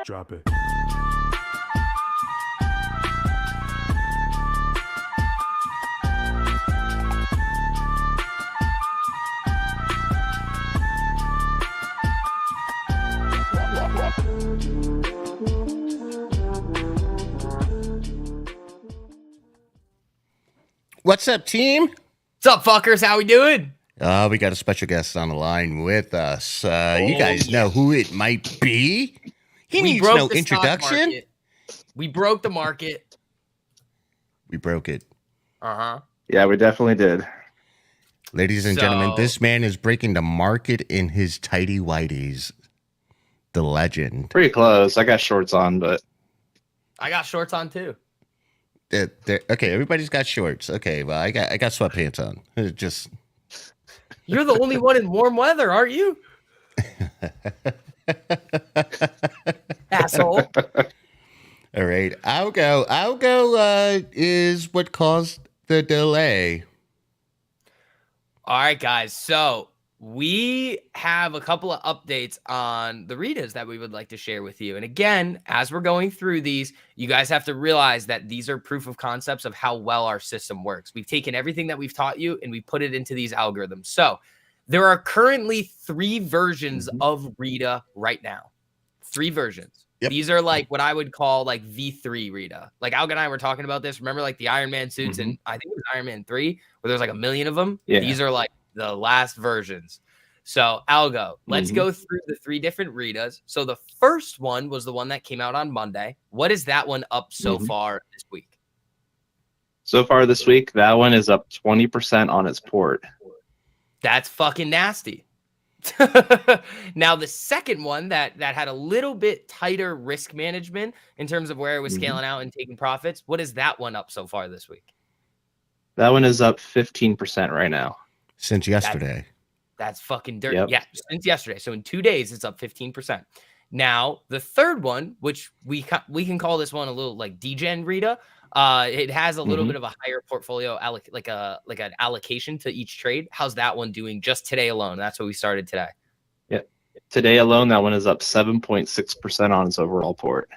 Drop it. What's up, team? What's up, fuckers? How we doing? We got a special guest on the line with us. You guys know who it might be? He needs no introduction. We broke the market. We broke it. Yeah, we definitely did. Ladies and gentlemen, this man is breaking the market in his tighty whities. The legend. Pretty close. I got shorts on, but I got shorts on too. Okay, everybody's got shorts. Okay, well, I got sweatpants on. Just you're the only one in warm weather, aren't you? Asshole. All right, Algo is what caused the delay. All right, guys. So we have a couple of updates on the Ritas that we would like to share with you. And again, as we're going through these, you guys have to realize that these are proof of concepts of how well our system works. We've taken everything that we've taught you and we put it into these algorithms. So there are currently 3 versions of Rita right now. 3 versions. Yep. These are like what I would call like V3 Rita. Like Alga and I were talking about this. Remember like the Iron Man suits and I think it was Iron Man 3 where there's like a million of them. Yeah. These are like the last versions. So Algo, let's go through the 3 different Ritas. So the first one was the one that came out on Monday. What is that one up so far this week? So far this week, that one is up 20% on its port. That's fucking nasty. Now the second one that had a little bit tighter risk management in terms of where it was scaling out and taking profits. What is that one up so far this week? That one is up 15% right now. Since yesterday. That's fucking dirty. Yep. Yeah, since yesterday. So in 2 days, it's up 15%. Now, the third one, which we can call this one a little like degen Rita. It has a little bit of a higher portfolio, like an allocation to each trade. How's that one doing just today alone? That's what we started today. Yeah. Today alone, that one is up 7.6% on its overall port.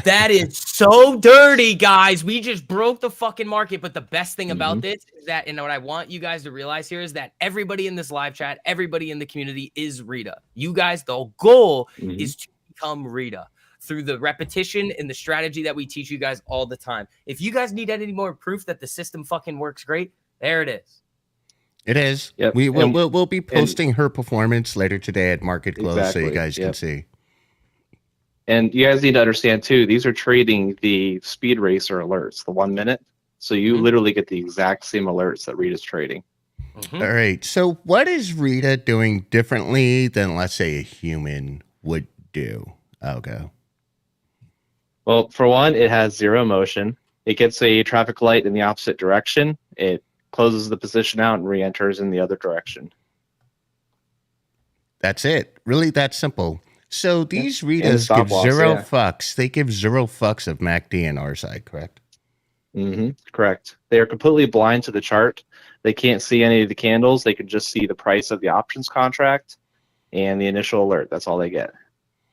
That is so dirty, guys. We just broke the fucking market. But the best thing about this is that, and what I want you guys to realize here is that everybody in this live chat, everybody in the community is Rita. You guys, the goal is to become Rita through the repetition and the strategy that we teach you guys all the time. If you guys need any more proof that the system fucking works great, there it is. It is. Yep. We'll be posting her performance later today at Market Close so you guys can see. And you guys need to understand, too, these are trading the speed racer alerts, the 1 minute. So you literally get the exact same alerts that Rita's trading. All right. So what is Rita doing differently than, let's say, a human would do? I'll go. Well, for one, it has 0 motion. It gets a traffic light in the opposite direction. It closes the position out and re-enters in the other direction. That's it. Really that simple. So these Ritas give zero fucks. They give 0 fucks of MACD and our side, correct? Correct. They are completely blind to the chart. They can't see any of the candles. They can just see the price of the options contract and the initial alert. That's all they get.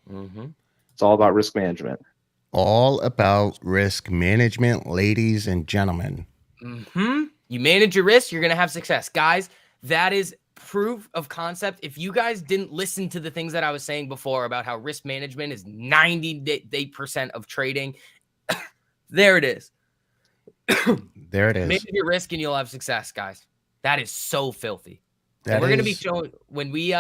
It's all about risk management. All about risk management, ladies and gentlemen. You manage your risk, you're going to have success. Guys, that is proof of concept. If you guys didn't listen to the things that I was saying before about how risk management is 98% of trading, there it is. There it is. Manage your risk and you'll have success, guys. That is so filthy. And we're going to be showing when we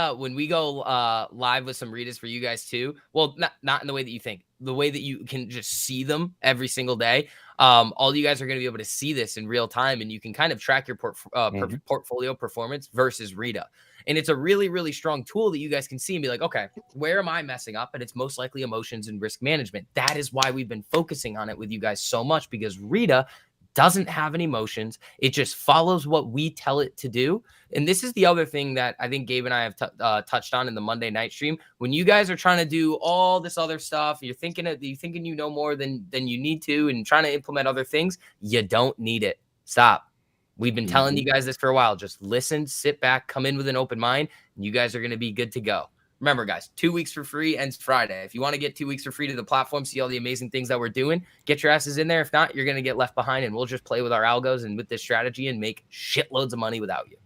go live with some Ritas for you guys too. Well, not in the way that you think, the way that you can just see them every single day. All you guys are going to be able to see this in real time, and you can kind of track your portfolio performance versus Rita. And it's a really, really strong tool that you guys can see and be like, okay, where am I messing up? And it's most likely emotions and risk management. That is why we've been focusing on it with you guys so much, because Rita doesn't have any emotions. It just follows what we tell it to do. And this is the other thing that I think Gabe and I have touched on in the Monday night stream. When you guys are trying to do all this other stuff, you're thinking you know more than you need to, and trying to implement other things, you don't need it. Stop. We've been telling you guys this for a while. Just listen, sit back, come in with an open mind, and you guys are going to be good to go. Remember, guys, 2 weeks for free ends Friday. If you want to get 2 weeks for free to the platform, see all the amazing things that we're doing, get your asses in there. If not, you're going to get left behind, and we'll just play with our algos and with this strategy and make shitloads of money without you.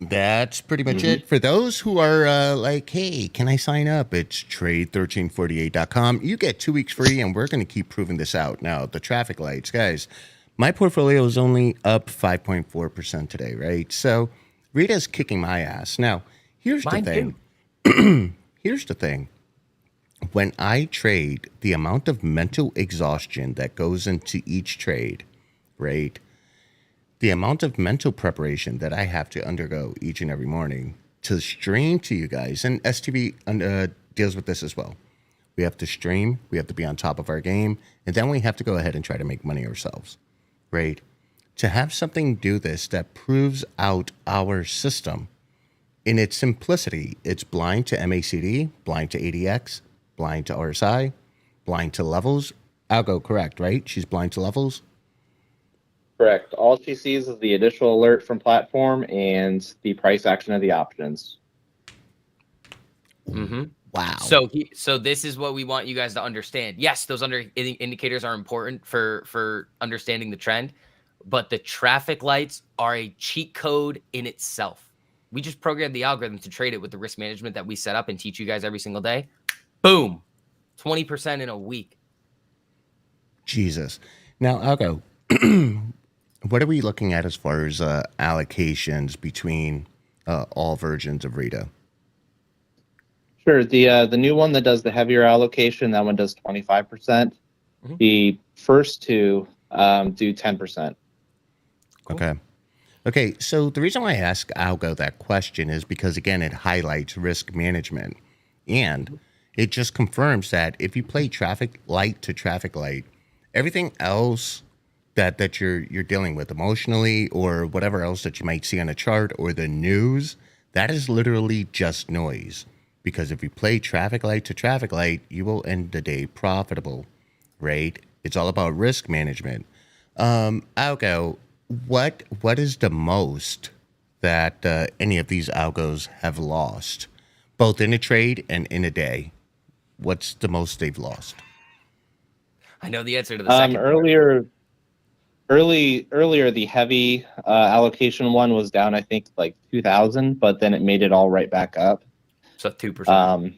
That's pretty much it. For those who are like, hey, can I sign up? It's trade1348.com. You get 2 weeks free, and we're going to keep proving this out. Now, the traffic lights, guys, my portfolio is only up 5.4% today, right? So Rita's kicking my ass. Now, here's the thing. Here's the thing. When I trade, the amount of mental exhaustion that goes into each trade, right? The amount of mental preparation that I have to undergo each and every morning to stream to you guys, and STV deals with this as well. We have to stream, we have to be on top of our game, and then we have to go ahead and try to make money ourselves, right? To have something do this that proves out our system in its simplicity, it's blind to MACD, blind to ADX, blind to RSI, blind to levels. I'll go correct, right? She's blind to levels. Correct. All she sees is the initial alert from platform and the price action of the options. Wow. So this is what we want you guys to understand. Yes, those indicators are important for understanding the trend, but the traffic lights are a cheat code in itself. We just programmed the algorithm to trade it with the risk management that we set up and teach you guys every single day. Boom. 20% in a week. Jesus. Now, I'll go. What are we looking at as far as allocations between all versions of Rita? Sure. The new one that does the heavier allocation, that one does 25%. The first two do 10%. Cool. Okay, so the reason why I ask Algo that question is because, again, it highlights risk management. And it just confirms that if you play traffic light to traffic light, everything else that you're dealing with emotionally or whatever else that you might see on a chart or the news, that is literally just noise. Because if you play traffic light to traffic light, you will end the day profitable, right? It's all about risk management. Algo, what is the most that any of these algos have lost, both in a trade and in a day? What's the most they've lost? I know the answer to the second. Earlier, the heavy allocation one was down, I think, like 2,000, but then it made it all right back up. So 2%.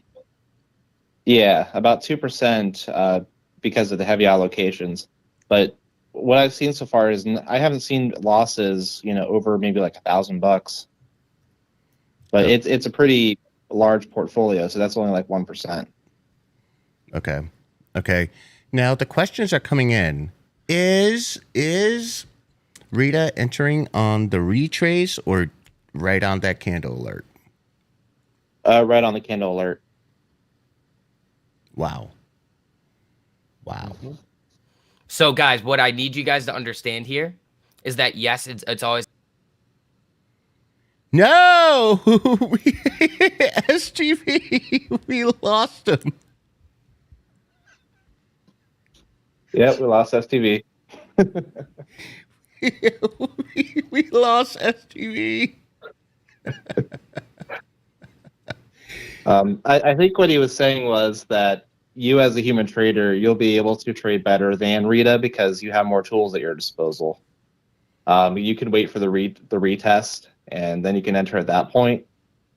Yeah, about 2% because of the heavy allocations. But what I've seen so far is I haven't seen losses, over maybe like $1,000. But it's a pretty large portfolio, so that's only like 1%. Okay. Now the questions are coming in. Is Rita entering on the retrace or right on that candle alert? Right on the candle alert. Wow. So, guys, what I need you guys to understand here is that, yes, it's always... No! SGV, we lost him. Yep, we lost STV. we lost STV. I think what he was saying was that you as a human trader, you'll be able to trade better than Rita because you have more tools at your disposal. You can wait for the retest, and then you can enter at that point.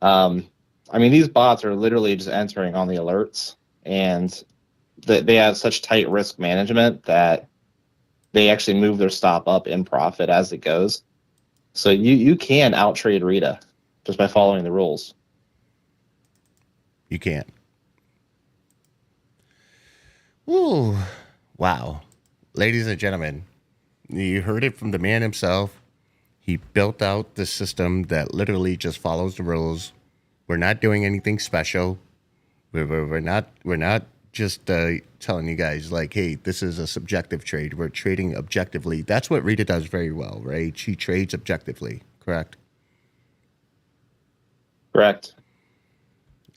These bots are literally just entering on the alerts, and they have such tight risk management that they actually move their stop up in profit as it goes. So you can out trade Rita just by following the rules. You can't. Ooh, wow. Ladies and gentlemen, you heard it from the man himself. He built out the system that literally just follows the rules. We're not doing anything special. We're not just telling you guys like, hey, this is a subjective trade. We're trading objectively. That's what Rita does very well, right? She trades objectively, correct? Correct.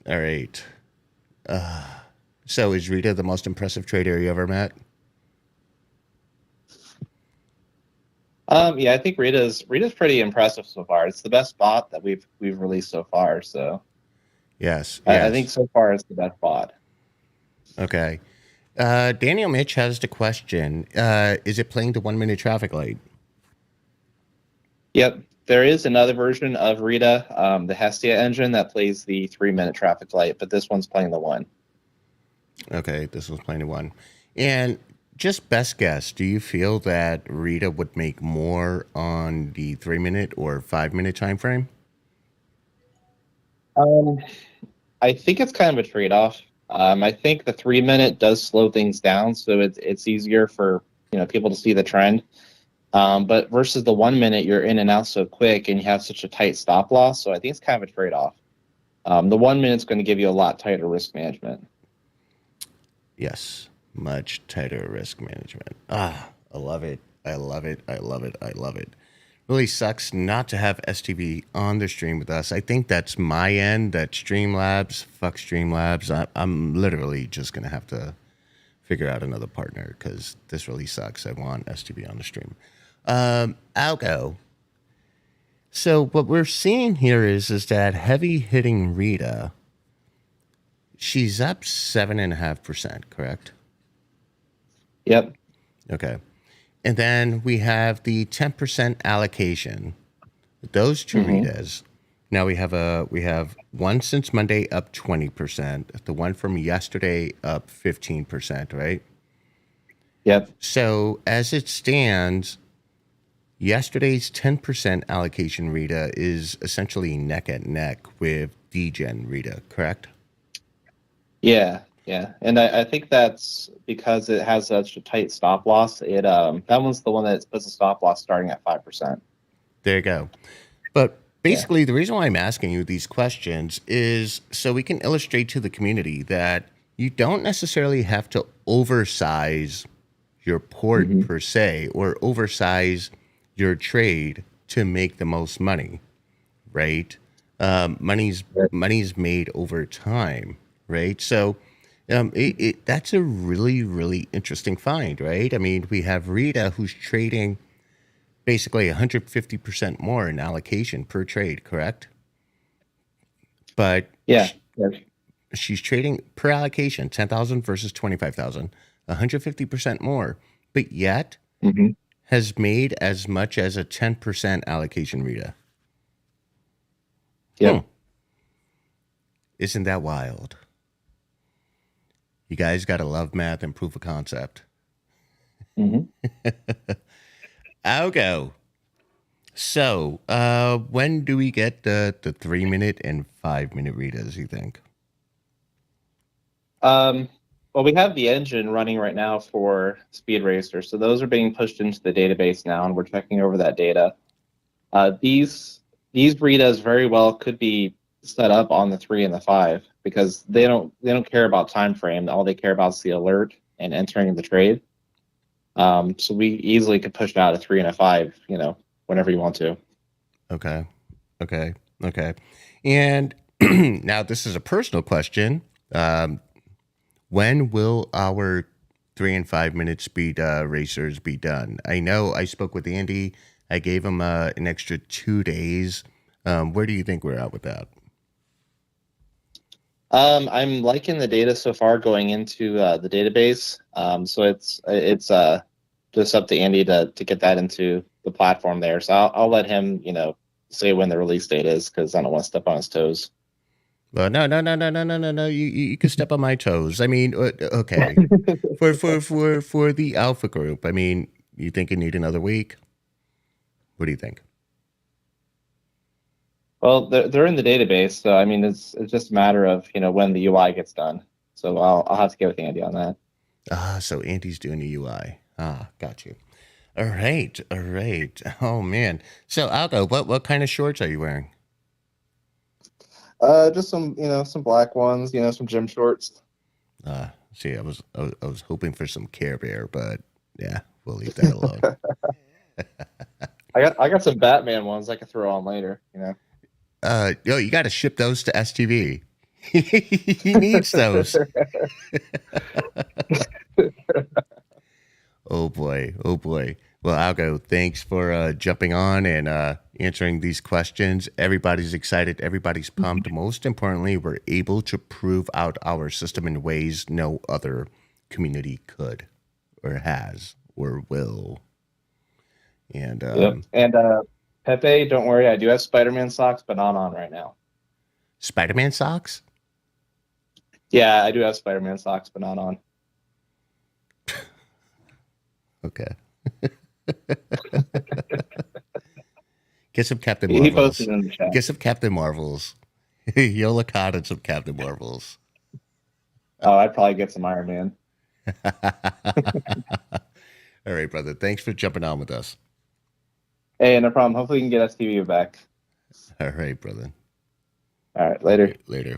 All right. So is Rita the most impressive trader you ever met? Yeah, I think Rita's pretty impressive so far. It's the best bot that we've released so far. So Yes. I think so far it's the best bot. Okay. Daniel Mitch has the question. Is it playing the 1 minute traffic light? Yep. There is another version of Rita, the Hestia engine, that plays the 3-minute traffic light, but this one's playing the 1. Okay, this was playing the 1. And just best guess, do you feel that Rita would make more on the 3 minute or 5 minute time frame? I think it's kind of a trade-off. I think the 3-minute does slow things down, so it's easier for people to see the trend. But versus the 1 minute, you're in and out so quick, and you have such a tight stop loss. So I think it's kind of a trade-off. The 1 minute's going to give you a lot tighter risk management. Yes, much tighter risk management. Ah, I love it. I love it. I love it. I love it. Really sucks not to have STV on the stream with us. I think that's my end. That Streamlabs, fuck Streamlabs. I'm literally just gonna have to figure out another partner because this really sucks. I want STV on the stream. I'll go. So what we're seeing here is that heavy hitting Rita. She's up 7.5%, correct? Yep. Okay. And then we have the 10% allocation. Those two Ritas. Now we have one since Monday up 20%. The one from yesterday up 15%, right? Yep. So as it stands, yesterday's 10% allocation Rita is essentially neck and neck with DGen Rita, correct? Yeah. Yeah. And I think that's because it has such a tight stop loss. That one's the one that puts a stop loss starting at 5%. There you go. But basically, the reason why I'm asking you these questions is so we can illustrate to the community that you don't necessarily have to oversize your port per se or oversize your trade to make the most money, right? Money's made over time, right? So that's a really, really interesting find, right? I mean, we have Rita who's trading basically 150% more in allocation per trade, correct? But she's trading per allocation 10,000 versus 25,000, 150% more, but yet has made as much as a 10% allocation Rita. Yeah. Isn't that wild? You guys got to love math and proof of concept. I'll go. So, when do we get the 3-minute and 5-minute Ritas, you think? Well, we have the engine running right now for Speed Racer, so those are being pushed into the database now, and we're checking over that data. These Ritas very well could be set up on the 3 and the 5 because they don't care about time frame. All they care about is the alert and entering the trade. So we easily could push out a 3 and a 5, whenever you want to. Okay. And now this is a personal question. When will our 3 and 5 minute speed racers be done? I know I spoke with Andy. I gave him an extra 2 days. Where do you think we're at with that? I'm liking the data so far going into the database. So it's just up to Andy to get that into the platform there. So I'll let him, say when the release date is because I don't want to step on his toes. Well, no. You can step on my toes. I mean, okay. for the alpha group, I mean, you think you need another week? What do you think? Well, they're in the database, so I mean, it's just a matter of when the UI gets done. So I'll have to get with Andy on that. So Andy's doing the UI. Got you. All right. Oh man. So Algo, what kind of shorts are you wearing? Just some some black ones, some gym shorts. See, I was hoping for some Care Bear, but yeah, we'll leave that alone. I got some Batman ones I can throw on later. You got to ship those to STV. He needs those. Oh boy. Well, Algo, thanks for jumping on and answering these questions. Everybody's excited. Everybody's pumped. Most importantly, we're able to prove out our system in ways no other community could or has or will. And Yep. And Pepe, don't worry, I do have Spider-Man socks, but not on right now. Spider-Man socks? Yeah, I do have Spider-Man socks, but not on. Okay. Get some Captain He Marvels. posted in the chat. Get some Captain Marvels. You'll look hot in some Captain Marvels. Oh, I'd probably get some Iron Man. All right, brother. Thanks for jumping on with us. Hey, no problem. Hopefully you can get STV back. All right, brother. All right, later. Later.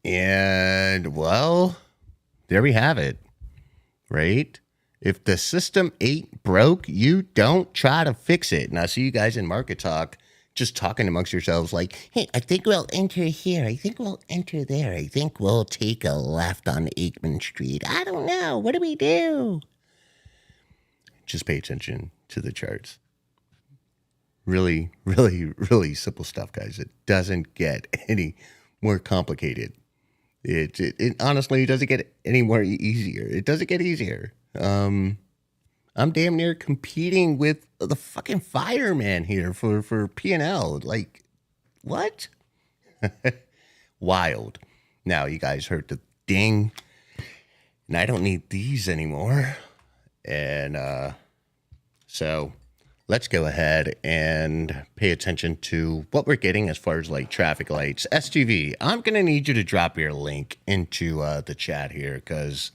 And, well, there we have it, right? If the system ain't broke, you don't try to fix it. And I see you guys in Market Talk just talking amongst yourselves like, hey, I think we'll enter here. I think we'll enter there. I think we'll take a left on Aikman Street. I don't know. What do we do? Just pay attention to the charts. Really, really, really simple stuff, guys. It doesn't get any more complicated. It honestly doesn't get any more easier. It doesn't get easier. I'm damn near competing with the fucking fireman here for P&L. Like, what? Wild. Now, you guys heard the ding. And I don't need these anymore. And so let's go ahead and pay attention to what we're getting as far as like traffic lights. STV, I'm going to need you to drop your link into the chat here because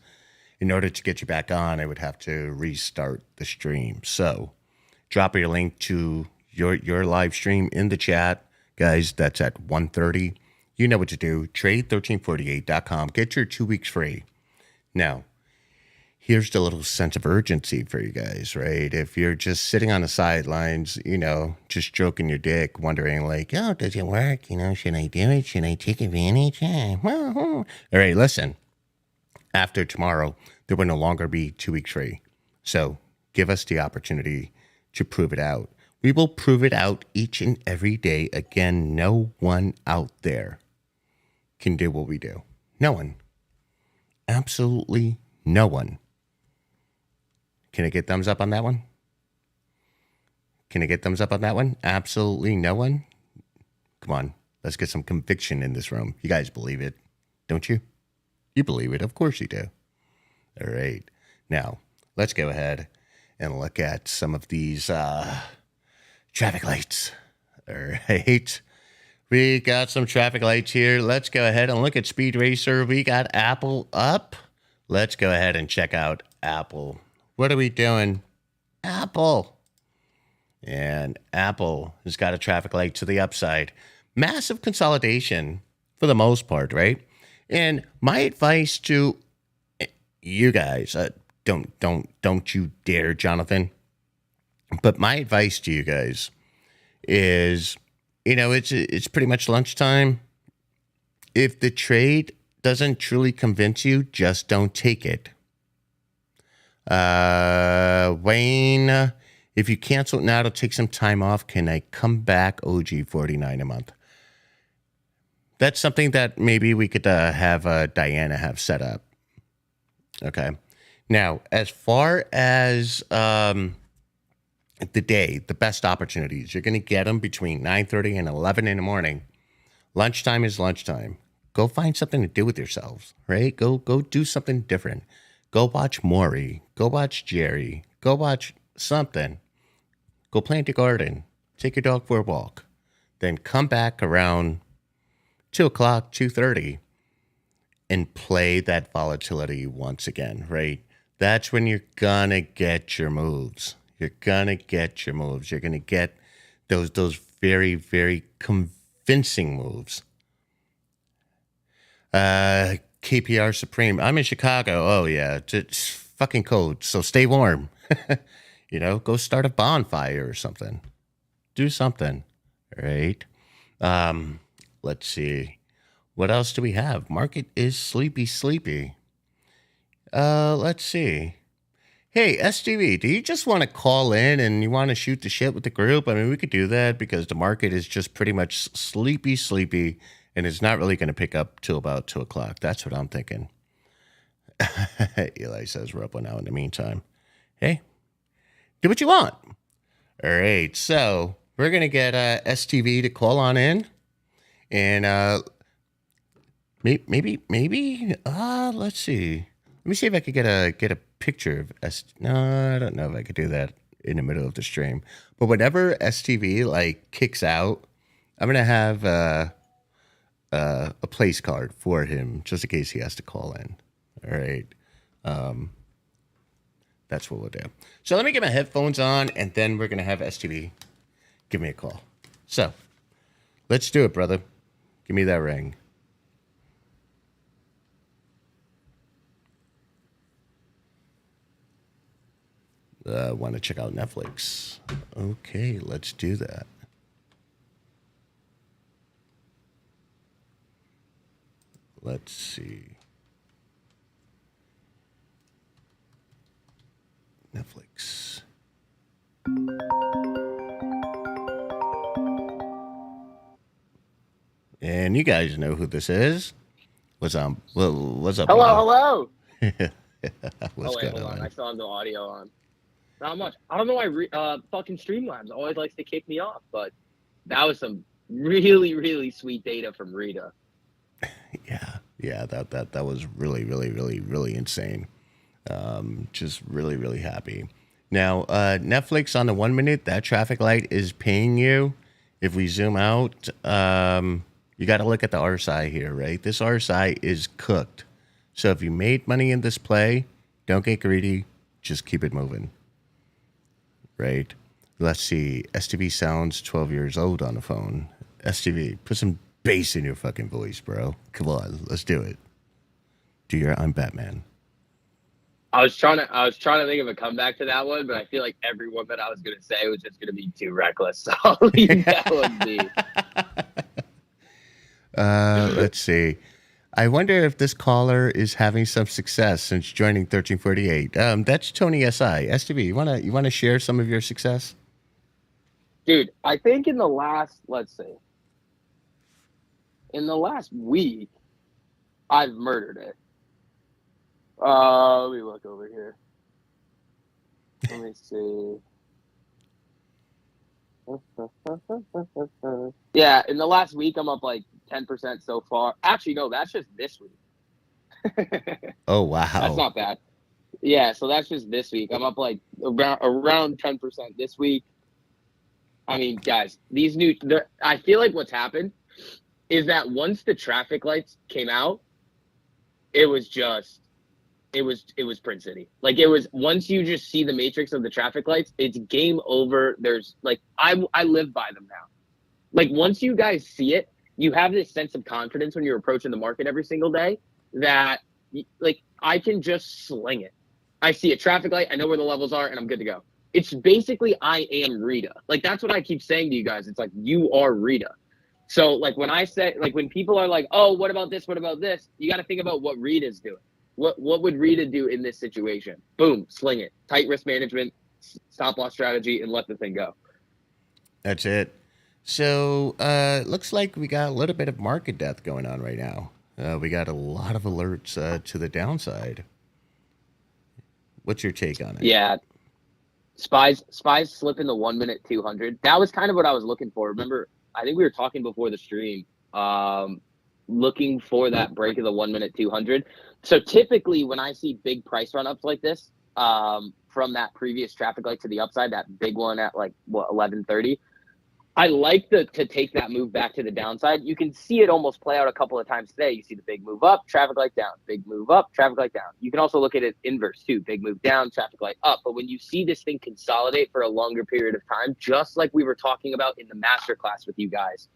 in order to get you back on, I would have to restart the stream. So drop your link to your live stream in the chat. Guys, that's at 1:30. You know what to do. Trade1348.com. Get your 2 weeks free. Now, here's the little sense of urgency for you guys, right? If you're just sitting on the sidelines, just stroking your dick, wondering like, oh, does it work? Should I do it? Should I take advantage? All right, listen. After tomorrow, there will no longer be 2 weeks free. So give us the opportunity to prove it out. We will prove it out each and every day. Again, no one out there can do what we do. No one. Absolutely no one. Can I get thumbs up on that one? Can I get thumbs up on that one? Absolutely no one. Come on. Let's get some conviction in this room. You guys believe it, don't you? You believe it. Of course you do. All right. Now, let's go ahead and look at some of these traffic lights. All right. We got some traffic lights here. Let's go ahead and look at Speed Racer. We got Apple up. Let's go ahead and check out Apple. What are we doing? Apple. And Apple has got a traffic light to the upside. Massive consolidation for the most part, right? And my advice to you guys, don't you dare, Jonathan. But my advice to you guys is, it's pretty much lunchtime. If the trade doesn't truly convince you, just don't take it. Wayne, if you cancel it now to take some time off, can I come back? OG 49 a month. That's something that maybe we could have Diana have set up. Okay. Now, as far as the day, the best opportunities, you're going to get them between 9:30 and 11 in the morning. Lunchtime is lunchtime. Go find something to do with yourselves, right? Go do something different. Go watch Maury. Go watch Jerry. Go watch something. Go plant your garden. Take your dog for a walk. Then come back around 2 o'clock, 2:30, and play that volatility once again, right? That's when you're going to get your moves. You're going to get your moves. You're going to get those very, very convincing moves. KPR Supreme. I'm in Chicago. Oh, yeah. It's fucking cold. So stay warm. Go start a bonfire or something. Do something. All right. Let's see. What else do we have? Market is sleepy. Let's see. Hey, STV, do you just want to call in and you want to shoot the shit with the group? I mean, we could do that because the market is just pretty much sleepy, and it's not really going to pick up till about 2 o'clock. That's what I'm thinking. Eli says we're up now in the meantime. Hey, do what you want. All right, so we're going to get STV to call on in. And maybe, let's see. Let me see if I could get a picture of No, I don't know if I could do that in the middle of the stream. But whenever STV like kicks out, I'm gonna have a place card for him just in case he has to call in. All right, that's what we'll do. So let me get my headphones on, and then we're gonna have STV give me a call. So let's do it, brother. Give me that ring. Want to check out Netflix? Okay, let's do that. Let's see. Netflix. And you guys know who this is. What's up? What's up? Hello. What's hold on. I still have no audio on. Not much. I don't know why fucking Streamlabs always likes to kick me off, but that was some really, really sweet data from Rita. Yeah. That was really insane. Just really happy. Now, Netflix on the 1 minute, that traffic light is paying you. If we zoom out, you got to look at the RSI here, right? This RSI is cooked. So if you made money in this play, don't get greedy. Just keep it moving. Right? Let's see. STV sounds 12 years old on the phone. STV, put some bass in your fucking voice, bro. Come on, let's do it. Do your I'm Batman. I was trying to think of a comeback to that one, but I feel like every one that I was gonna say was just gonna be too reckless. So I'll leave that one be. Let's see. I wonder if this caller is having some success since joining 1348. That's Tony SI. STV, you wanna share some of your success? Dude, I think in the last week, I've murdered it. Let me look over here. Let me see. Yeah, in the last week, I'm up like 10% so far. Actually, no, that's just this week. Oh, wow. That's not bad. Yeah, so that's just this week. I'm up like around 10% this week. I mean, guys, I feel like what's happened is that once the traffic lights came out, it was Print City. Like it was, once you just see the matrix of the traffic lights, it's game over. There's like, I live by them now. Like once you guys see it, you have this sense of confidence when you're approaching the market every single day that like I can just sling it. I see a traffic light, I know where the levels are, and I'm good to go. It's basically I am Rita. Like that's what I keep saying to you guys. It's like you are Rita. So like when I say, like when people are like, oh, what about this? What about this? You got to think about what Rita's doing. What would Rita do in this situation? Boom, sling it. Tight risk management, stop loss strategy, and let the thing go. That's it. So looks like we got a little bit of market death going on right now. We got a lot of alerts to the downside. What's your take on it? Yeah. Spies slipping the 1 minute 200. That was kind of what I was looking for. Remember, I think we were talking before the stream, looking for that break of the 1 minute 200. So typically when I see big price run ups like this, from that previous traffic light to the upside, that big one at like 11:30, I like to take that move back to the downside. You can see it almost play out a couple of times today. You see the big move up, traffic light down, big move up, traffic light down. You can also look at it inverse too, big move down, traffic light up. But when you see this thing consolidate for a longer period of time, just like we were talking about in the masterclass with you guys,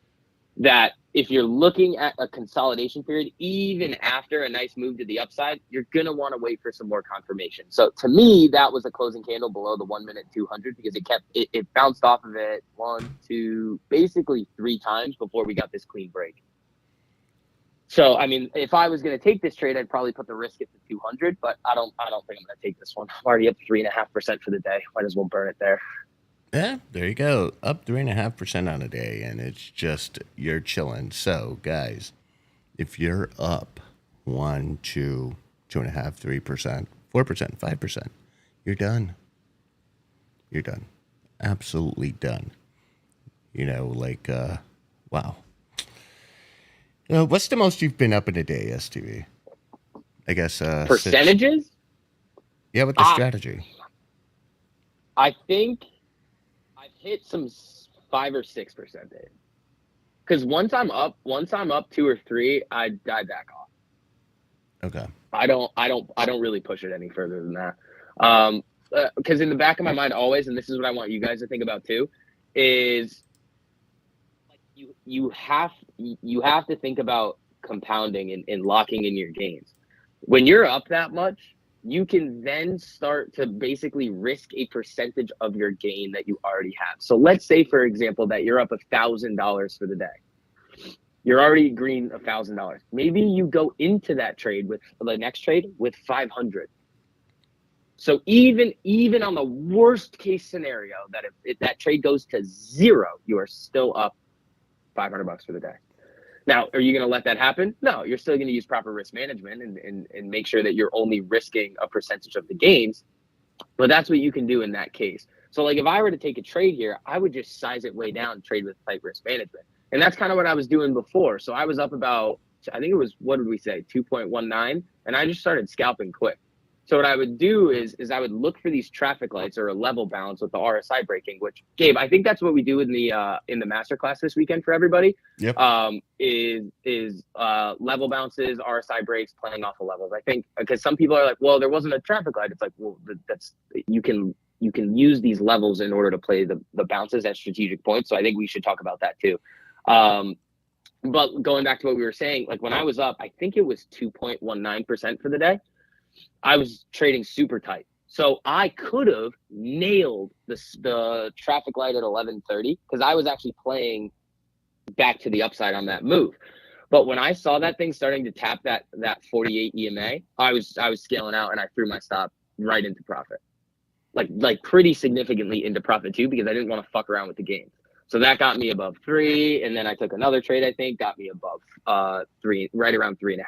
that if you're looking at a consolidation period, even after a nice move to the upside, you're going to want to wait for some more confirmation. So to me, that was a closing candle below the 1 minute 200 because it bounced off of it 1, 2, basically 3 times before we got this clean break. So, I mean, if I was going to take this trade, I'd probably put the risk at the 200, but I don't think I'm going to take this one. I'm already up 3.5% for the day. Might as well burn it there. Yeah, there you go. Up 3.5% on a day, and it's just you're chilling. So, guys, if you're up 1, 2, 2.5, 3%, 4%, 5%, you're done. You're done. Absolutely done. You know, like, wow. What's the most you've been up in a day, STV? I guess percentages. Yeah, with the strategy. I think I've hit some 5 or 6%. Because once I'm up 2 or 3, I back off. Okay. I don't really push it any further than that. Because in the back of my mind always, and this is what I want you guys to think about too, is like you have to think about compounding and locking in your gains. When you're up that much, you can then start to basically risk a percentage of your gain that you already have. So let's say, for example, that you're up $1,000 for the day. You're already green $1,000. Maybe you go into that trade with the next trade with 500. So even on the worst case scenario, that if that trade goes to 0, you are still up $500 for the day. Now, are you going to let that happen? No, you're still going to use proper risk management and make sure that you're only risking a percentage of the gains. But that's what you can do in that case. So like if I were to take a trade here, I would just size it way down, trade with tight risk management. And that's kind of what I was doing before. So I was up about, I think it was, what did we say, 2.19, and I just started scalping quick. So what I would do is I would look for these traffic lights or a level bounce with the RSI breaking, which, Gabe, I think that's what we do in the masterclass this weekend for everybody. Yep. Is level bounces, RSI breaks, playing off of levels. I think because some people are like, well, there wasn't a traffic light. It's like, well, that's you can use these levels in order to play the bounces at strategic points. So I think we should talk about that too. But going back to what we were saying, like when I was up, I think it was 2.19% for the day. I was trading super tight. So I could have nailed the traffic light at 11:30 because I was actually playing back to the upside on that move. But when I saw that thing starting to tap that 48 EMA, I was scaling out and I threw my stop right into profit. Like pretty significantly into profit too, because I didn't want to fuck around with the gains. So that got me above 3, and then I took another trade, I think, got me above 3, right around 3.5.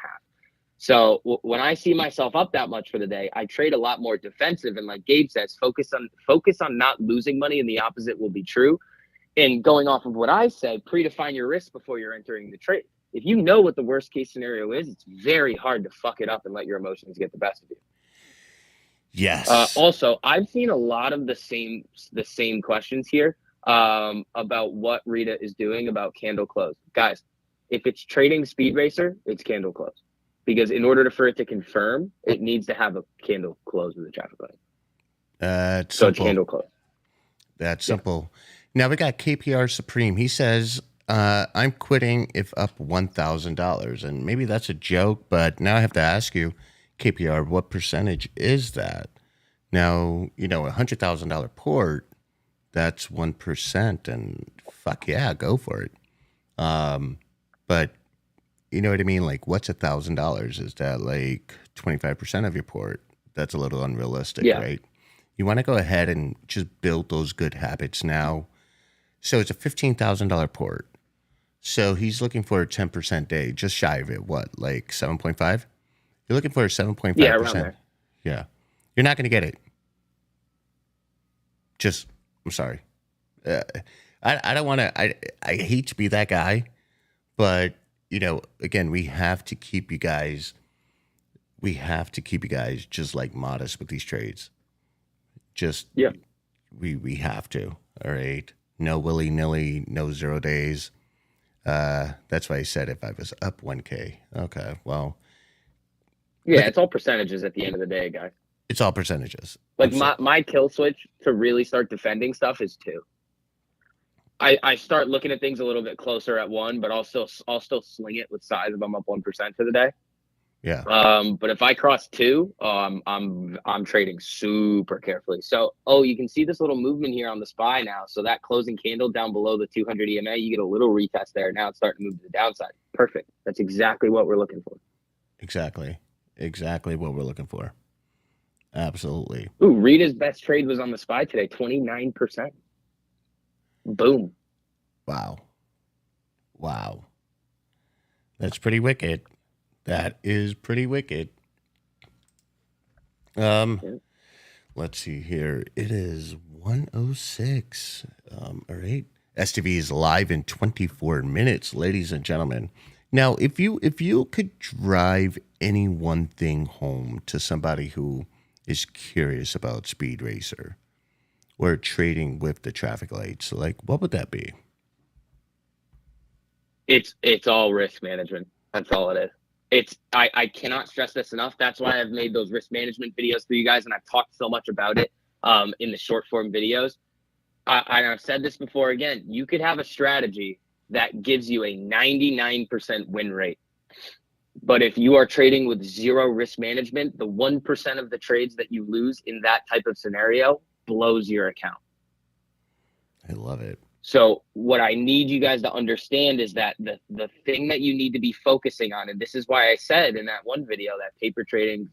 So when I see myself up that much for the day, I trade a lot more defensive. And like Gabe says, focus on not losing money, and the opposite will be true. And going off of what I said, predefine your risk before you're entering the trade. If you know what the worst case scenario is, it's very hard to fuck it up and let your emotions get the best of you. Yes. Also, I've seen a lot of the same questions here about what Rita is doing about candle close. Guys, if it's trading Speed Racer, it's candle close. Because in order for it to confirm, it needs to have a candle close with a traffic light. So it's candle close. That's simple. Now we got KPR Supreme. He says, I'm quitting if up $1,000. And maybe that's a joke, but now I have to ask you, KPR, what percentage is that? Now, a $100,000 port, that's 1%. And fuck yeah, go for it. But you know what I mean? Like, what's $1,000? Is that like 25% of your port? That's a little unrealistic, right? You want to go ahead and just build those good habits now. So it's a $15,000 port. So he's looking for a 10% day, just shy of it. What, like 7.5? You're looking for a 7.5%. Yeah, around there. Yeah. You're not going to get it. I'm sorry. I don't want to, I hate to be that guy, but again, we have to keep you guys just like modest with these trades. We have to. All right. No willy-nilly, no 0 days. That's why I said if I was up 1K. Okay. Well. Yeah, it's all percentages at the end of the day, guys. It's all percentages. Like my kill switch to really start defending stuff is 2. I start looking at things a little bit closer at 1, but I'll still sling it with size if I'm up 1% for the day. Yeah. But if I cross 2, I'm trading super carefully. So, you can see this little movement here on the SPY now. So that closing candle down below the 200 EMA, you get a little retest there. Now it's starting to move to the downside. Perfect. That's exactly what we're looking for. Exactly what we're looking for. Absolutely. Ooh, Rita's best trade was on the SPY today, 29%. Boom. Wow. That's pretty wicked. That is pretty wicked. Let's see here. It is 1:06. All right. STV is live in 24 minutes, ladies and gentlemen. Now, if you could drive any one thing home to somebody who is curious about Speed Racer or trading with the traffic lights, like what would that be? It's all risk management. That's all it is. I cannot stress this enough. That's why I've made those risk management videos for you guys, and I've talked so much about it in the short form videos. I've said this before again. You could have a strategy that gives you a 99% win rate. But if you are trading with zero risk management, the 1% of the trades that you lose in that type of scenario blows your account. I love it. So what I need you guys to understand is that the thing that you need to be focusing on, and this is why I said in that one video that paper trading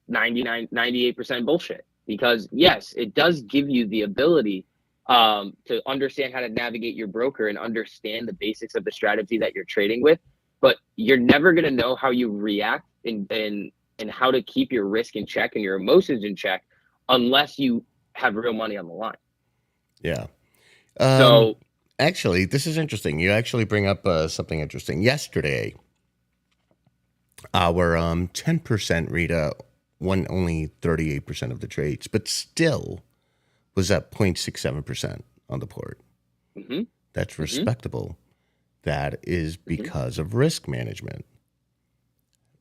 98% bullshit, because yes, it does give you the ability to understand how to navigate your broker and understand the basics of the strategy that you're trading with, but you're never going to know how you react and how to keep your risk in check and your emotions in check unless you have real money on the line. Yeah. So actually, this is interesting. You actually bring up something interesting. Yesterday, our 10% Rita won only 38% of the trades, but still was at 0.67% on the port. Mm-hmm. That's respectable. That is because of risk management.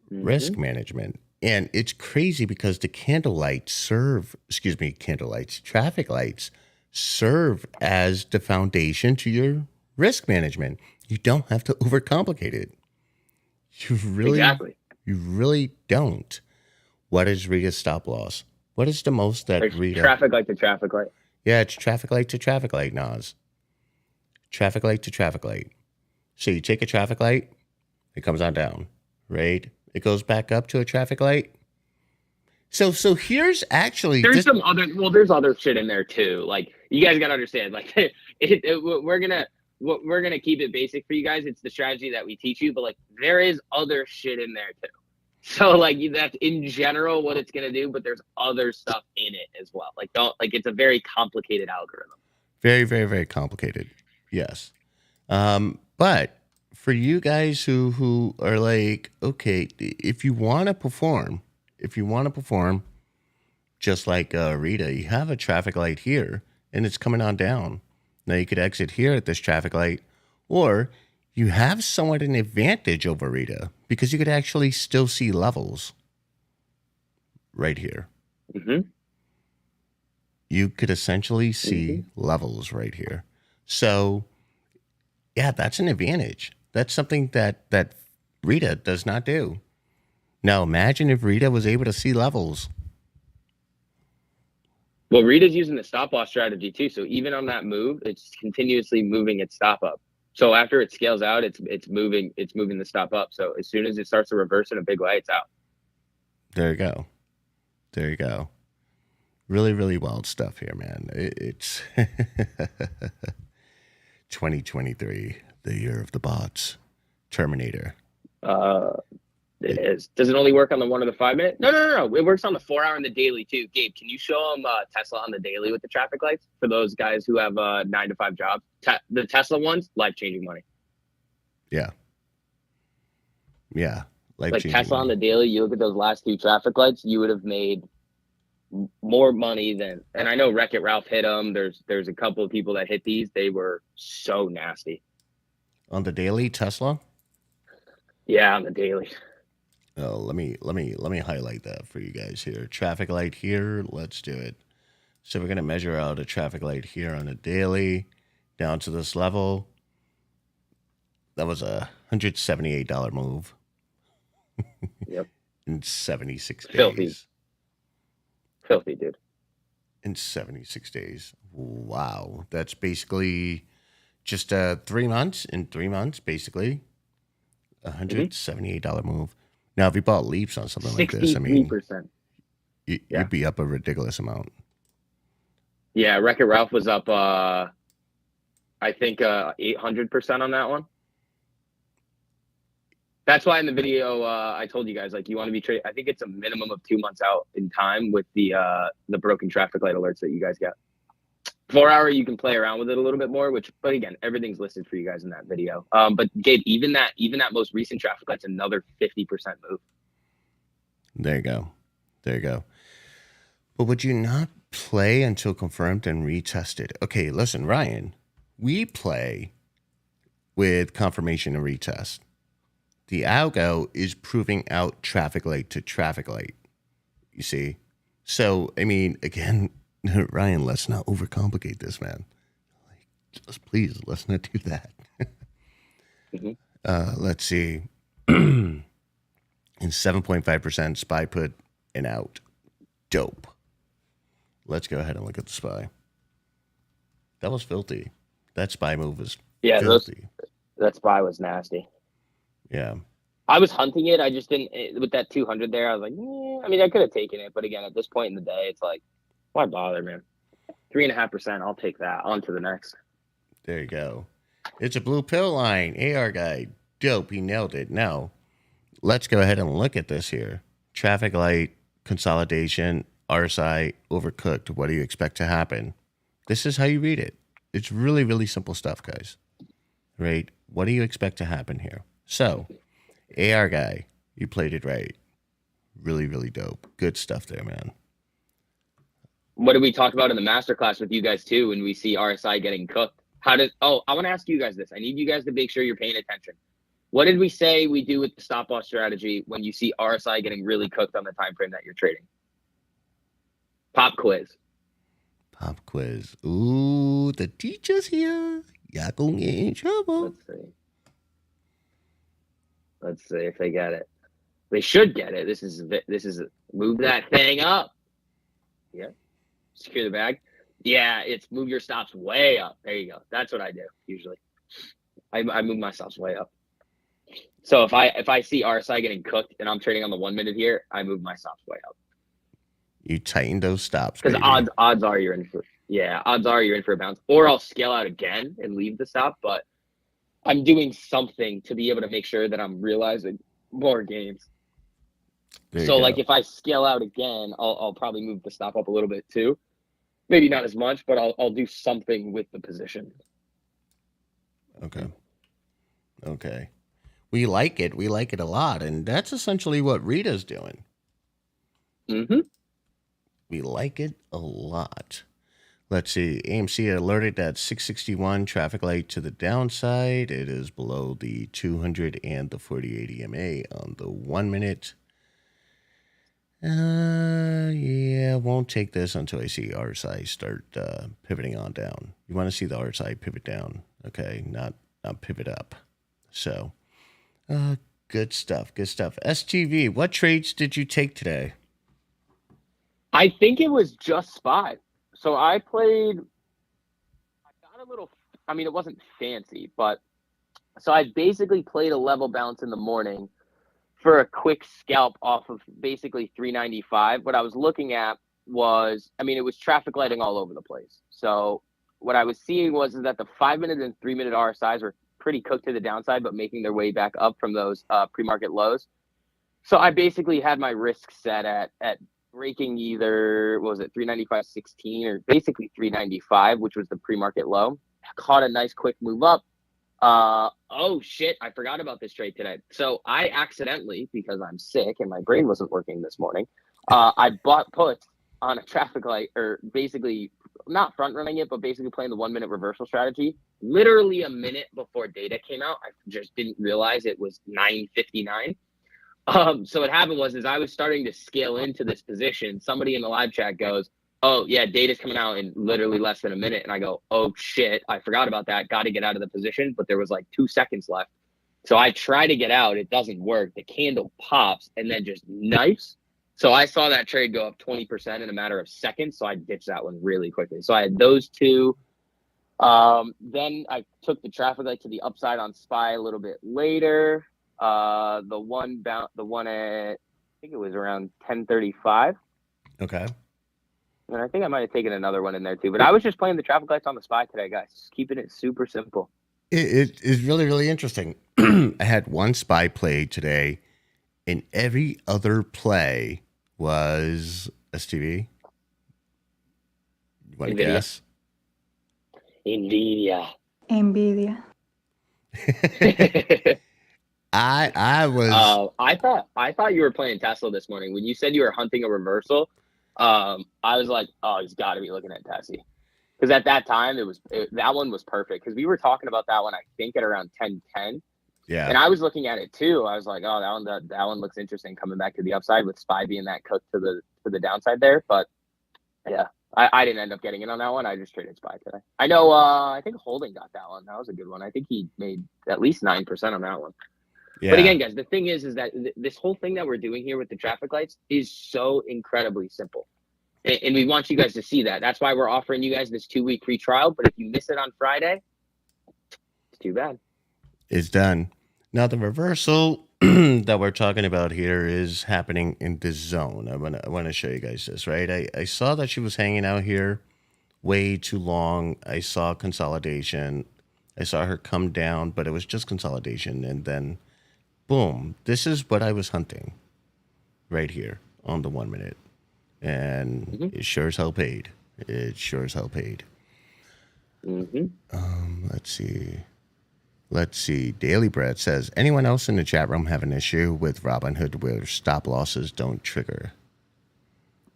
Risk management. And it's crazy because the traffic lights serve as the foundation to your risk management. You don't have to overcomplicate it. You really don't. What is Rita's stop loss? What is the most that there's Rita? traffic light to traffic light. Yeah, it's traffic light to traffic light, Nas. Traffic light to traffic light. So you take a traffic light, it comes on down, right? It goes back up to a traffic light. So here's actually there's there's other shit in there too. Like you guys gotta understand, like we're gonna keep it basic for you guys. It's the strategy that we teach you, but like there is other shit in there too. So like that's in general what it's gonna do, but there's other stuff in it as well. Like it's a very complicated algorithm. Very, very, very complicated. Yes. But for you guys who are like, okay, if you want to perform just like Rita, you have a traffic light here and it's coming on down. Now you could exit here at this traffic light, or you have somewhat an advantage over Rita because you could actually still see levels right here. You could essentially see levels right here. So yeah, that's an advantage. That's something that Rita does not do. Now imagine if Rita was able to see levels. Well, Rita's using the stop loss strategy too. So even on that move, it's continuously moving its stop up. So after it scales out, it's moving the stop up. So as soon as it starts to reverse in a big way, it's out. There you go. Really, really wild stuff here, man. It's 2023, the year of the bots. Terminator. It is. Does it only work on the 1 or the 5 minute? No. It works on the 4 hour and the daily too. Gabe, can you show them Tesla on the daily with the traffic lights for those guys who have 9 to 5 jobs? The Tesla ones, life-changing money. Yeah. Like Tesla on the daily, you look at those last 2 traffic lights, you would have made more money than. And I know Wreck-It Ralph hit them. There's a couple of people that hit these. They were so nasty. On the daily, Tesla? Yeah, on the daily. Oh, let me highlight that for you guys here. Traffic light here. Let's do it. So we're going to measure out a traffic light here on a daily down to this level. That was a $178 move. Yep. in 76 Filthy. days. Filthy, dude. In 76 days. Wow. That's basically just 3 months. In 3 months, basically. $178 move. Now, if you bought leaps on something like this, I mean, 63%. you'd be up a ridiculous amount. Yeah, Wreck-It Ralph was up, I think, 800% on that one. That's why in the video I told you guys, like, you want to be trading. I think it's a minimum of 2 months out in time with the broken traffic light alerts that you guys get. 4 hour, you can play around with it a little bit more, but again, everything's listed for you guys in that video. But Gabe, even that most recent traffic light's another 50% move. There you go. There you go. But would you not play until confirmed and retested? Okay, listen, Ryan, we play with confirmation and retest. The algo is proving out traffic light to traffic light. You see? So, I mean, again, Ryan, let's not overcomplicate this, man. Just please, let's not do that. Let's see. In 7.5%, SPY put an out. Dope. Let's go ahead and look at the SPY. That was filthy. That SPY move was filthy. That SPY was nasty. Yeah. I was hunting it. I just didn't, with that 200 there, I was like, I mean, I could have taken it. But again, at this point in the day, it's like, why bother, man? 3.5%, I'll take that. On to the next. There you go. It's a blue pill line. AR guy. Dope. He nailed it. Now, let's go ahead and look at this here. Traffic light, consolidation, RSI, overcooked. What do you expect to happen? This is how you read it. It's really, really simple stuff, guys. Right? What do you expect to happen here? So, AR guy, you played it right. Really, really dope. Good stuff there, man. What did we talk about in the masterclass with you guys too when we see RSI getting cooked? I want to ask you guys this. I need you guys to make sure you're paying attention. What did we say we do with the stop loss strategy when you see RSI getting really cooked on the time frame that you're trading? Pop quiz. Pop quiz. Ooh, the teacher's here. Y'all gonna get in trouble. Let's see if they get it. They should get it. This is move that thing up. Yeah. Secure the bag. Yeah, it's move your stops way up. There you go. That's what I do usually. I move my stops way up. So if I see RSI getting cooked and I'm trading on the 1 minute here, I move my stops way up. You tighten those stops because odds are you're in for a bounce, or I'll scale out again and leave the stop. But I'm doing something to be able to make sure that I'm realizing more gains. So like if I scale out again, I'll probably move the stop up a little bit too. Maybe not as much, but I'll do something with the position. Okay. We like it. We like it a lot. And that's essentially what Rita's doing. Mm-hmm. We like it a lot. Let's see. AMC alerted at 661 traffic light to the downside. It is below the 200 and the 48 EMA on the 1 minute. Yeah, won't take this until I see RSI start pivoting on down. You want to see the RSI pivot down, okay? Not pivot up. So, good stuff. Good stuff. STV, what trades did you take today? I think it was just SPY. So I got a little, I mean, it wasn't fancy, but so I basically played a level bounce in the morning for a quick scalp off of basically 395. What I was looking at was, I mean, it was traffic lighting all over the place. So what I was seeing was that the 5 minute and 3 minute RSIs were pretty cooked to the downside, but making their way back up from those pre-market lows. So I basically had my risk set at breaking either, what was it, 395.16 or basically 395, which was the pre-market low. Caught a nice quick move up. Oh shit, I forgot about this trade today. So I accidentally, because I'm sick and my brain wasn't working this morning, I bought puts on a traffic light, or basically not front running it, but basically playing the 1 minute reversal strategy. Literally a minute before data came out, I just didn't realize it was 9:59. So what happened was, I was starting to scale into this position. Somebody in the live chat goes, "Oh yeah, data's coming out in literally less than a minute." And I go, "Oh shit, I forgot about that. Got to get out of the position." But there was like 2 seconds left. So I try to get out. It doesn't work. The candle pops and then just knifes. So I saw that trade go up 20% in a matter of seconds. So I ditched that one really quickly. So I had those two. Then I took the traffic light to the upside on SPY a little bit later. The one at, I think it was around 10:35. Okay. And I think I might have taken another one in there too. But I was just playing the traffic lights on the SPY today, guys. Just keeping it super simple. It is really, really interesting. I had one SPY play today, and every other play was STV. You want to guess? Nvidia. I was. I thought you were playing Tesla this morning when you said you were hunting a reversal. I was like, oh, he's got to be looking at Tesla. Because at that time, that one was perfect. Because we were talking about that one, I think, at around 10:10. Yeah. And I was looking at it too. I was like, oh, that one looks interesting coming back to the upside with SPY being that cook to the downside there. But yeah, I didn't end up getting in on that one. I just traded SPY today. I know. I think Holding got that one. That was a good one. I think he made at least 9% on that one. Yeah. But again, guys, the thing is that this whole thing that we're doing here with the traffic lights is so incredibly simple. And we want you guys to see that. That's why we're offering you guys this 2-week free trial. But if you miss it on Friday, it's too bad. It's done. Now, the reversal that we're talking about here is happening in this zone. I want to show you guys this, right? I saw that she was hanging out here way too long. I saw consolidation. I saw her come down, but it was just consolidation. And then, boom, this is what I was hunting right here on the 1 minute. And it sure as hell paid. It sure as hell paid. Let's see. Daily Bread says, anyone else in the chat room have an issue with Robinhood where stop losses don't trigger?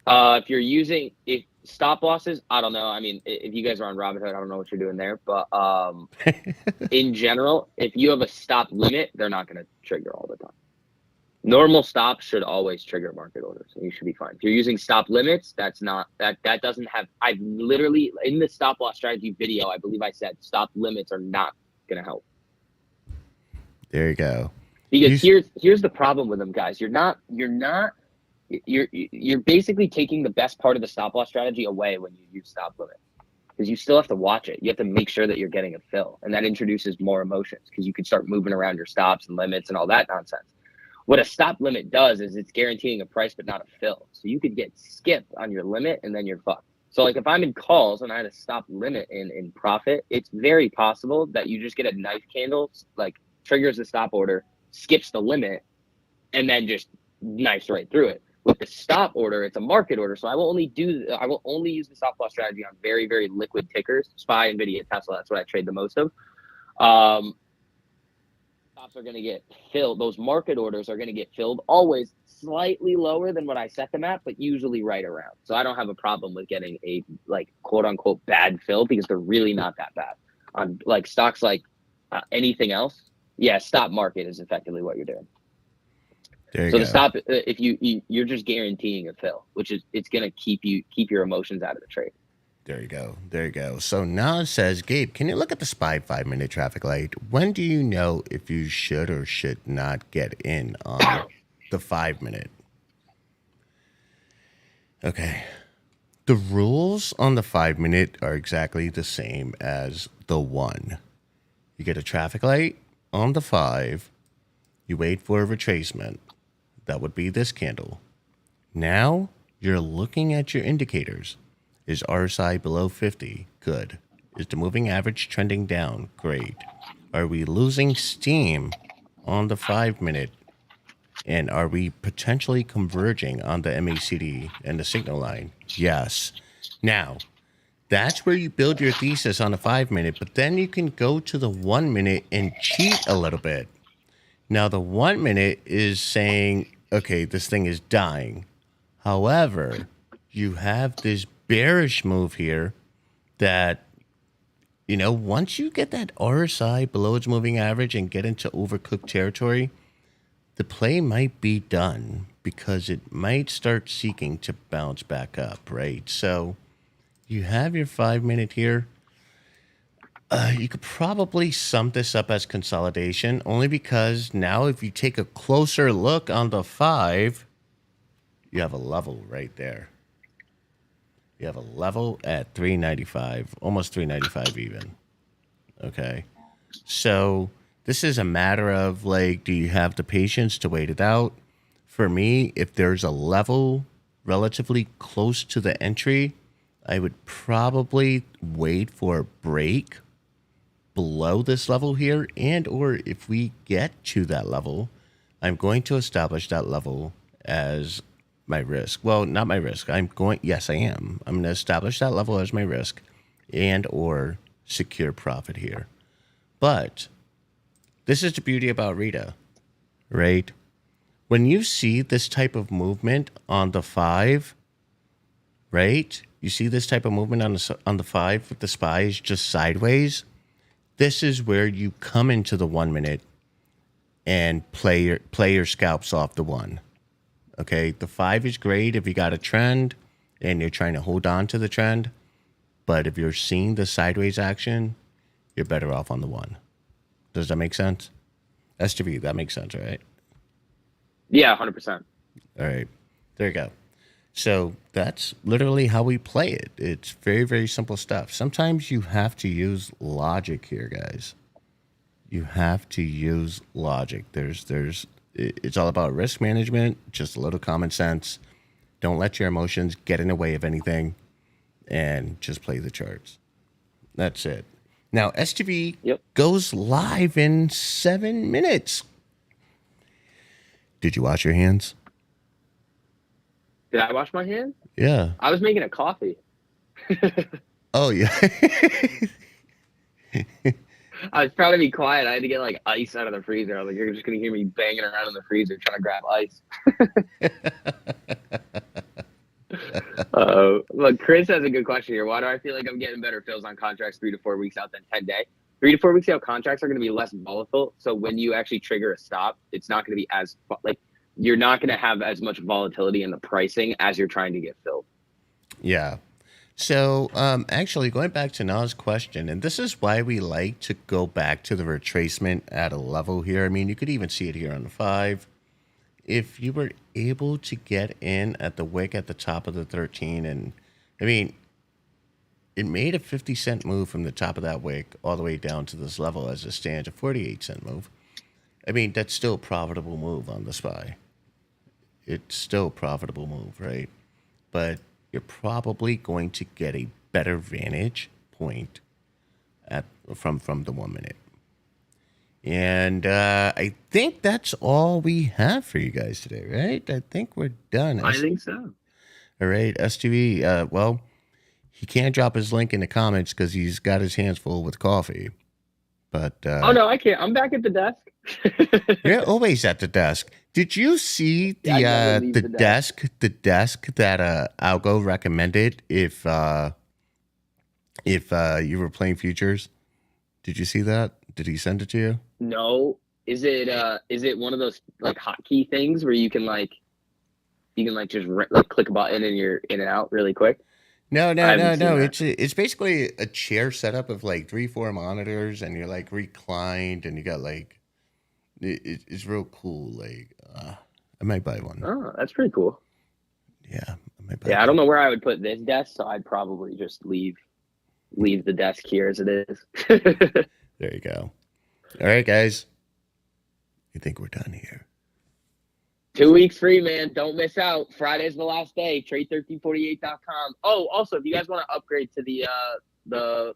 If stop losses, I don't know. I mean, if you guys are on Robinhood, I don't know what you're doing there. But in general, if you have a stop limit, they're not going to trigger all the time. Normal stops should always trigger market orders, and you should be fine. If you're using stop limits, that doesn't have. I've literally in the stop loss strategy video, I believe I said stop limits are not going to help. There you go. Because here's the problem with them, guys. You're basically taking the best part of the stop loss strategy away when you use stop limit, because you still have to watch it. You have to make sure that you're getting a fill, and that introduces more emotions because you can start moving around your stops and limits and all that nonsense. What a stop limit does is it's guaranteeing a price but not a fill. So you could get skipped on your limit and then you're fucked. So like if I'm in calls and I had a stop limit in profit, it's very possible that you just get a knife candle, like triggers the stop order, skips the limit, and then just knifes right through it. With the stop order, it's a market order. So I will only use the stop loss strategy on very, very liquid tickers, SPY, Nvidia, Tesla. That's what I trade the most of. Stops are going to get filled. Those market orders are going to get filled always slightly lower than what I set them at, but usually right around. So I don't have a problem with getting a quote unquote bad fill because they're really not that bad. On like stocks like anything else, yeah, stop market is effectively what you're doing. There you so go. The stop, if you're just guaranteeing a fill, which is it's going to keep your emotions out of the trade. There you go. So now it says, Gabe, can you look at the SPY 5-minute traffic light? When do you know if you should or should not get in on the 5-minute? Okay. The rules on the 5-minute are exactly the same as the 1. You get a traffic light on the 5. You wait for a retracement. That would be this candle. Now you're looking at your indicators. Is RSI below 50? Good. Is the moving average trending down? Great. Are we losing steam on the 5-minute? And are we potentially converging on the MACD and the signal line? Yes. Now, that's where you build your thesis on the 5-minute, but then you can go to the 1-minute and cheat a little bit. Now, the 1-minute is saying, okay, this thing is dying. However, you have this bearish move here that, once you get that RSI below its moving average and get into overcooked territory, the play might be done because it might start seeking to bounce back up, right? So you have your 5-minute here. You could probably sum this up as consolidation, only because now if you take a closer look on the 5, you have a level right there. You have a level at 395, almost 395 even. Okay. So this is a matter of like, do you have the patience to wait it out? For me, if there's a level relatively close to the entry, I would probably wait for a break below this level here, and or if we get to that level, I'm going to establish that level as my risk. Well, not my risk. Yes, I am. I'm going to establish that level as my risk and or secure profit here. But this is the beauty about Rita, right? When you see this type of movement on the 5, right? You see this type of movement on the 5 with the spies just sideways. This is where you come into the 1 minute and play your scalps off the 1. Okay, the 5 is great if you got a trend and you're trying to hold on to the trend, but if you're seeing the sideways action, you're better off on the 1. Does that make sense? STV, that makes sense, right? Yeah, 100%. All right, there you go. So that's literally how we play it. It's very, very simple stuff. Sometimes you have to use logic here, guys. You have to use logic. It's all about risk management, just a little common sense. Don't let your emotions get in the way of anything, and just play the charts. That's it. Now, STV goes live in 7 minutes. Did you wash your hands? Did I wash my hands? Yeah. I was making a coffee. Oh, yeah. I was trying to be quiet. I had to get like ice out of the freezer. I was like, you're just going to hear me banging around in the freezer trying to grab ice. Look, Chris has a good question here. Why do I feel like I'm getting better fills on contracts 3 to 4 weeks out than 10 day? 3 to 4 weeks out contracts are going to be less volatile. So when you actually trigger a stop, it's not going to be as like, you're not going to have as much volatility in the pricing as you're trying to get filled. Yeah. So actually going back to Na's question, and this is why we like to go back to the retracement at a level here. I mean, you could even see it here on the 5. If you were able to get in at the wick at the top of the 13, and I mean, it made a 50-cent move from the top of that wick all the way down to this level as it stands, a 48-cent move. I mean, that's still a profitable move on the SPY. It's still a profitable move, right? But you're probably going to get a better vantage point from the 1 minute. And I think that's all we have for you guys today, right? I think we're done. I think so. All right, STV. Well, he can't drop his link in the comments because he's got his hands full with coffee. But oh no, I can't. I'm back at the desk. You're always at the desk. Did you see the desk that Algo recommended if you were playing futures? Did you see that? Did he send it to you? No. Is it one of those like hotkey things where you can just click a button and you're in and out really quick? No. It's basically a chair setup of like 3-4 monitors, and you're like reclined, and you got like it's real cool. Like I might buy one. Oh, that's pretty cool. Yeah, I might buy one. I don't know where I would put this desk, so I'd probably just leave the desk here as it is. There you go. All right, guys. I think we're done here. 2 weeks free, man. Don't miss out. Friday's the last day. Trade1348.com. Oh, also, if you guys want to upgrade to the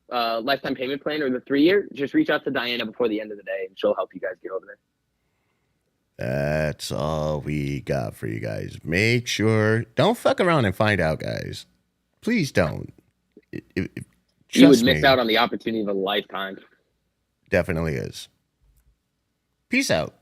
lifetime payment plan or the 3-year, just reach out to Diana before the end of the day, and she'll help you guys get over there. That's all we got for you guys. Make sure, don't fuck around and find out, guys. Please don't. You would miss out on the opportunity of a lifetime. Definitely is. Peace out.